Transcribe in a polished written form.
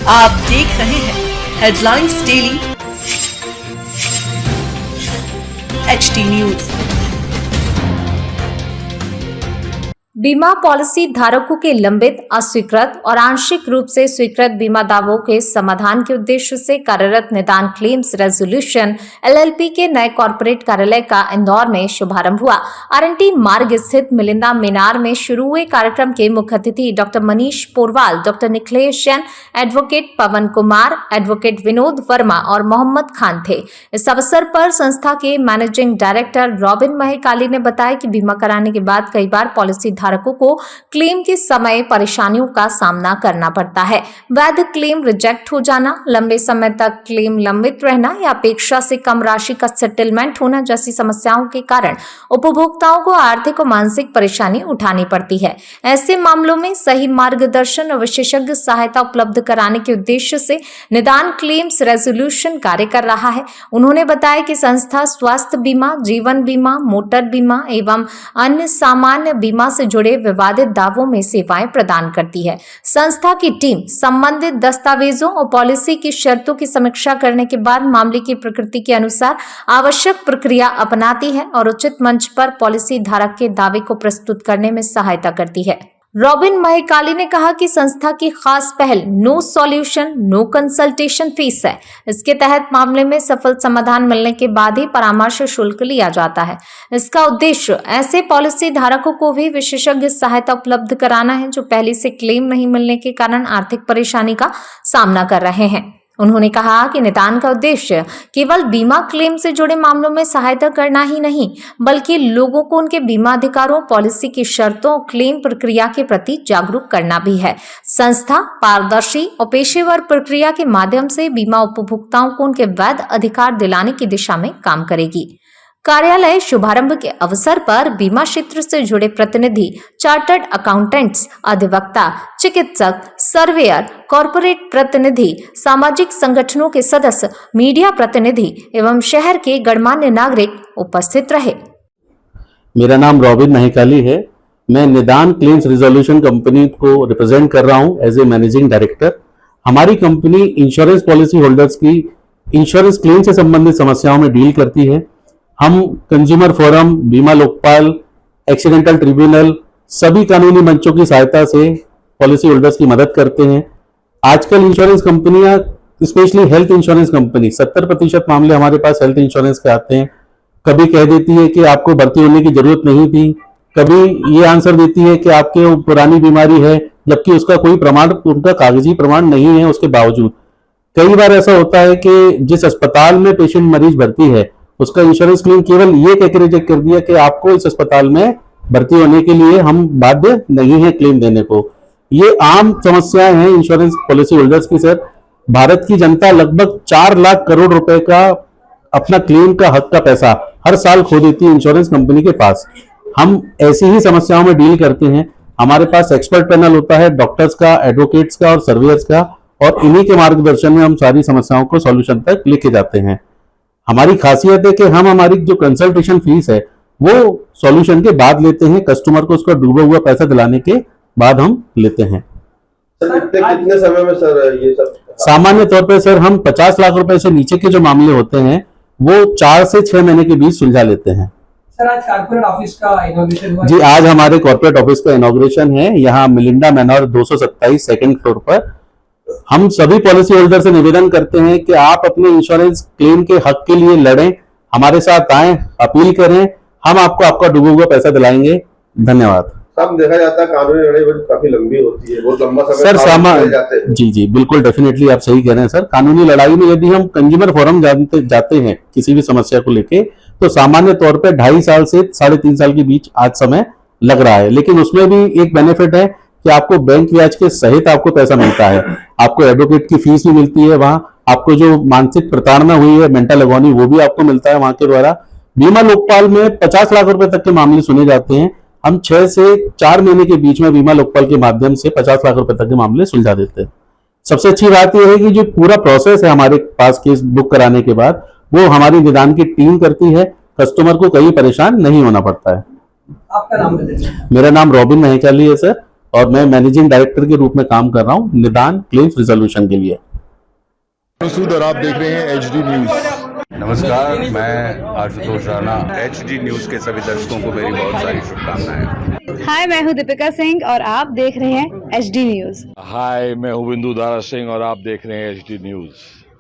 आप देख रहे हैं हेडलाइंस डेली HD न्यूज। बीमा पॉलिसी धारकों के लंबित, अस्वीकृत और आंशिक रूप से स्वीकृत बीमा दावों के समाधान के उद्देश्य से कार्यरत निदान क्लेम्स रेजोल्यूशन LLP के नए कॉर्पोरेट कार्यालय का इंदौर में शुभारंभ हुआ। RNT मार्ग स्थित मिलिंदा मीनार में शुरू हुए कार्यक्रम के मुख्य अतिथि doctor Manish Porwal, doctor Nikhilesh Jain, advocate Pawan Kumar, advocate Vinod Verma और मोहम्मद खान थे। इस अवसर पर संस्था के मैनेजिंग डायरेक्टर रॉबिन महकाली ने बताया कि बीमा कराने के बाद कई बार पॉलिसी धारकों को क्लेम के समय परेशानियों का सामना करना पड़ता है। वैध क्लेम रिजेक्ट हो जाना, लंबे समय तक क्लेम लंबित रहना या अपेक्षा से कम राशि का सेटलमेंट होना जैसी समस्याओं के कारण उपभोक्ताओं को आर्थिक और मानसिक परेशानी उठानी पड़ती है। ऐसे मामलों में सही मार्गदर्शन और विशेषज्ञ सहायता उपलब्ध कराने के उद्देश्य से निदान क्लेम्स रेजोल्यूशन कार्य कर रहा है। उन्होंने बताया कि संस्था स्वास्थ्य बीमा, जीवन बीमा, मोटर बीमा एवं अन्य सामान्य बीमा से जुड़े विवादित दावों में सेवाएं प्रदान करती है। संस्था की टीम संबंधित दस्तावेजों और पॉलिसी की शर्तों की समीक्षा करने के बाद मामले की प्रकृति के अनुसार आवश्यक प्रक्रिया अपनाती है और उचित मंच पर पॉलिसी धारक के दावे को प्रस्तुत करने में सहायता करती है। रॉबिन महकाली ने कहा कि संस्था की खास पहल no solution no consultation fees है। इसके तहत मामले में सफल समाधान मिलने के बाद ही परामर्श शुल्क लिया जाता है। इसका उद्देश्य ऐसे पॉलिसी धारकों को भी विशेषज्ञ सहायता उपलब्ध कराना है जो पहले से क्लेम नहीं मिलने के कारण आर्थिक परेशानी का सामना कर रहे हैं। उन्होंने कहा कि निदान का उद्देश्य केवल बीमा क्लेम से जुड़े मामलों में सहायता करना ही नहीं, बल्कि लोगों को उनके बीमा अधिकारों, पॉलिसी की शर्तों और क्लेम प्रक्रिया के प्रति जागरूक करना भी है। संस्था पारदर्शी और पेशेवर प्रक्रिया के माध्यम से बीमा उपभोक्ताओं को उनके वैध अधिकार दिलाने की दिशा में काम करेगी। कार्यालय शुभारंभ के अवसर पर बीमा क्षेत्र से जुड़े प्रतिनिधि, चार्टर्ड अकाउंटेंट्स, अधिवक्ता, चिकित्सक, सर्वेयर, कॉर्पोरेट प्रतिनिधि, सामाजिक संगठनों के सदस्य, मीडिया प्रतिनिधि एवं शहर के गणमान्य नागरिक उपस्थित रहे। मेरा नाम रॉबिन महकाली है। मैं निदान क्लेम्स रिजोल्यूशन कंपनी को रिप्रेजेंट कर रहा हूं एज ए मैनेजिंग डायरेक्टर। हमारी कंपनी इंश्योरेंस पॉलिसी होल्डर्स की इंश्योरेंस क्लेम से संबंधित समस्याओं में डील करती है। हम कंज्यूमर फोरम, बीमा लोकपाल, एक्सीडेंटल ट्रिब्यूनल, सभी कानूनी मंचों की सहायता से पॉलिसी होल्डर्स की मदद करते हैं। आजकल इंश्योरेंस कंपनियां, स्पेशली हेल्थ इंश्योरेंस कंपनी, 70% मामले हमारे पास हेल्थ इंश्योरेंस के आते हैं। कभी कह देती है कि आपको भर्ती होने की जरूरत नहीं थी, कभी ये आंसर देती है कि आपके पुरानी बीमारी है, जबकि उसका कोई प्रमाण, उनका कागजी प्रमाण नहीं है। उसके बावजूद कई बार ऐसा होता है कि जिस अस्पताल में पेशेंट मरीज भर्ती है उसका इंश्योरेंस क्लेम केवल ये कहकर रिजेक्ट कर दिया कि आपको इस अस्पताल में भर्ती होने के लिए हम बाध्य नहीं है क्लेम देने को। ये आम समस्याएं हैं इंश्योरेंस पॉलिसी होल्डर्स की। सर, भारत की जनता लगभग 4 लाख करोड़ रुपए का अपना क्लेम का हक का पैसा हर साल खो देती है इंश्योरेंस कंपनी के पास। हम ऐसी ही समस्याओं में डील करते हैं। हमारे पास एक्सपर्ट पैनल होता है, डॉक्टर्स का, एडवोकेट्स का और सर्वेयर्स का, और इन्हीं के मार्गदर्शन में हम सारी समस्याओं को सॉल्यूशन तक लेके जाते हैं। हमारी खासियत है कि हम हमारी जो कंसल्टेशन फीस है वो सॉल्यूशन के बाद लेते हैं। कस्टमर को उसका डूबा हुआ पैसा दिलाने के बाद हम लेते हैं। सर, कितने समय में सर ये सब? सामान्य तौर पे सर हम 50 लाख रुपए से नीचे के जो मामले होते हैं वो 4 से 6 महीने के बीच सुलझा लेते हैं। सर, आज कॉर्पोरेट ऑफिस का इनॉग्रेशन हुआ? जी, आज हमारे कॉर्पोरेट ऑफिस का इनॉग्रेशन है यहाँ मिलिंदा मैनर 227 सेकंड फ्लोर पर। हम सभी पॉलिसी होल्डर से निवेदन करते हैं कि आप अपने इंश्योरेंस क्लेम के हक के लिए लड़ें, हमारे साथ आएं, अपील करें, हम आपको आपका डूबा हुआ पैसा दिलाएंगे। धन्यवाद। सब देखा जाता है कानूनी लड़ाई काफी लंबी होती है, बहुत लंबा समय सर जाते हैं। जी, बिल्कुल, डेफिनेटली आप सही कह रहे हैं सर। कानूनी लड़ाई में यदि हम कंज्यूमर फोरम जाते हैं किसी भी समस्या को लेके, तो सामान्य तौर पे 2.5 साल से 3.5 साल के बीच आज समय लग रहा है। लेकिन उसमें भी एक बेनिफिट है कि आपको बैंक ब्याज के सहित आपको पैसा मिलता है, आपको एडवोकेट की फीस भी मिलती है, वहां आपको जो मानसिक प्रताड़ना हुई है, मेंटल अगोनी, वो भी आपको मिलता है वहां के द्वारा। बीमा लोकपाल में 50 लाख रुपए तक के मामले सुने जाते हैं। हम 6 से 4 महीने के बीच में बीमा लोकपाल के माध्यम से 50 लाख रुपए तक के मामले सुलझा देते हैं। सबसे अच्छी बात यह है कि जो पूरा प्रोसेस है हमारे पास केस बुक कराने के बाद, वो हमारी निदान की टीम करती है। कस्टमर को कहीं परेशान नहीं होना पड़ता है। आपका नाम बताइए। मेरा नाम रॉबिन महकाली है सर। और मैं मैनेजिंग डायरेक्टर के रूप में काम कर रहा हूँ निदान क्लेम्स रिजोल्यूशन के लिए। मसूद और आप देख रहे हैं HD न्यूज। नमस्कार, मैं आशुतोष राणा। HD न्यूज के सभी दर्शकों को मेरी बहुत सारी शुभकामनाएं। हाय, मैं हूँ दीपिका सिंह और आप देख रहे हैं HD न्यूज। हाय, मैं हूं बिंदु दारा सिंह और आप देख रहे हैं HD न्यूज।